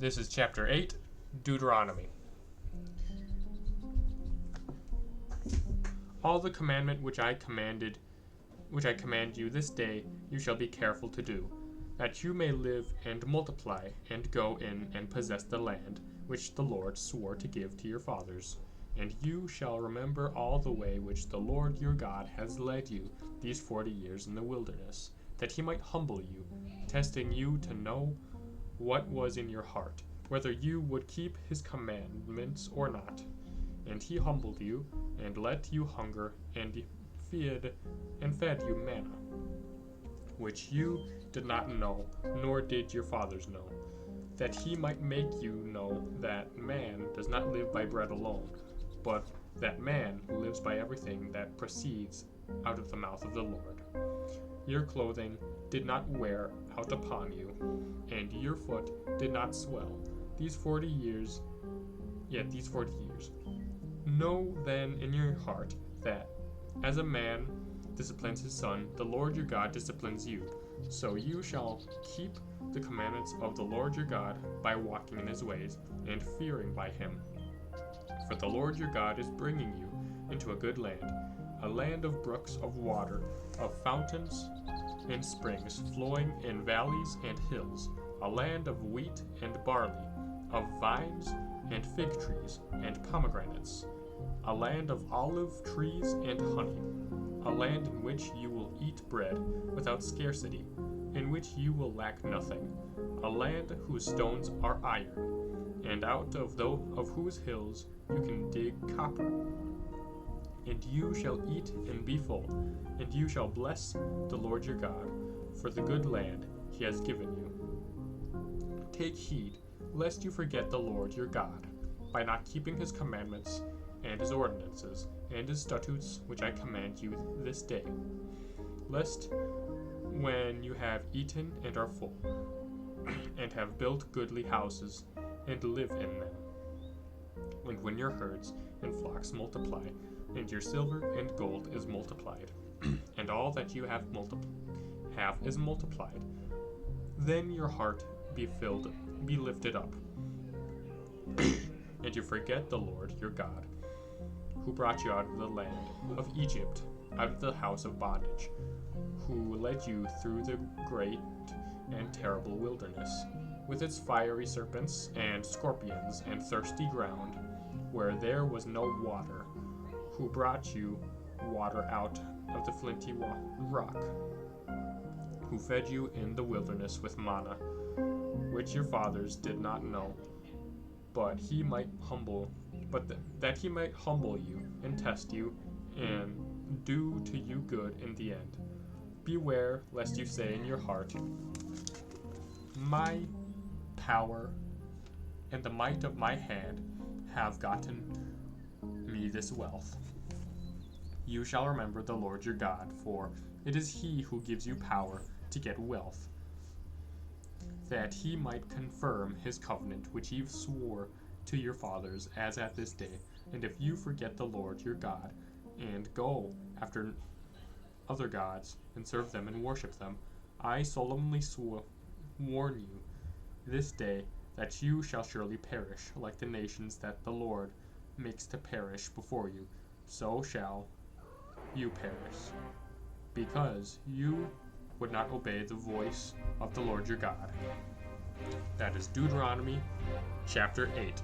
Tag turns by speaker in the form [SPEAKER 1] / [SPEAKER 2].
[SPEAKER 1] This is chapter 8, Deuteronomy. All the commandment which I command you this day, you shall be careful to do, that you may live and multiply, and go in and possess the land which the Lord swore to give to your fathers. And you shall remember all the way which the Lord your God has led you these 40 years in the wilderness, that he might humble you, testing you to know what was in your heart, whether you would keep his commandments or not. And he humbled you, and let you hunger, and fed you manna, which you did not know, nor did your fathers know, that he might make you know that man does not live by bread alone, but that man lives by everything that proceeds out of the mouth of the Lord. Your clothing did not wear out upon you, and your foot did not swell these 40 years. Know then in your heart that, as a man disciplines his son, the Lord your God disciplines you. So you shall keep the commandments of the Lord your God by walking in his ways, and fearing by him. For the Lord your God is bringing you into a good land, a land of brooks of water, of fountains and springs flowing in valleys and hills, a land of wheat and barley, of vines and fig trees and pomegranates, a land of olive trees and honey, a land in which you will eat bread without scarcity, in which you will lack nothing, a land whose stones are iron, and out of whose hills you can dig copper. And you shall eat and be full, and you shall bless the Lord your God for the good land he has given you. Take heed, lest you forget the Lord your God, by not keeping his commandments and his ordinances and his statutes which I command you this day, lest when you have eaten and are full, and have built goodly houses, and live in them, and when your herds and flocks multiply, and your silver and gold is multiplied, and all that you have is multiplied, then your heart be lifted up, and you forget the Lord your God, who brought you out of the land of Egypt, out of the house of bondage, who led you through the great and terrible wilderness, with its fiery serpents and scorpions and thirsty ground, where there was no water, who brought you water out of the flinty rock, who fed you in the wilderness with manna, which your fathers did not know, that he might humble you and test you, and do to you good in the end. Beware lest you say in your heart, my power and the might of my hand have gotten me this wealth. You shall remember the Lord your God, for it is he who gives you power to get wealth, that he might confirm his covenant which he swore to your fathers as at this day. And if you forget the Lord your God, and go after other gods, and serve them and worship them, I solemnly warn you this day that you shall surely perish, like the nations that the Lord makes to perish before you. So shall you perish, because you would not obey the voice of the Lord your God. That is Deuteronomy chapter 8.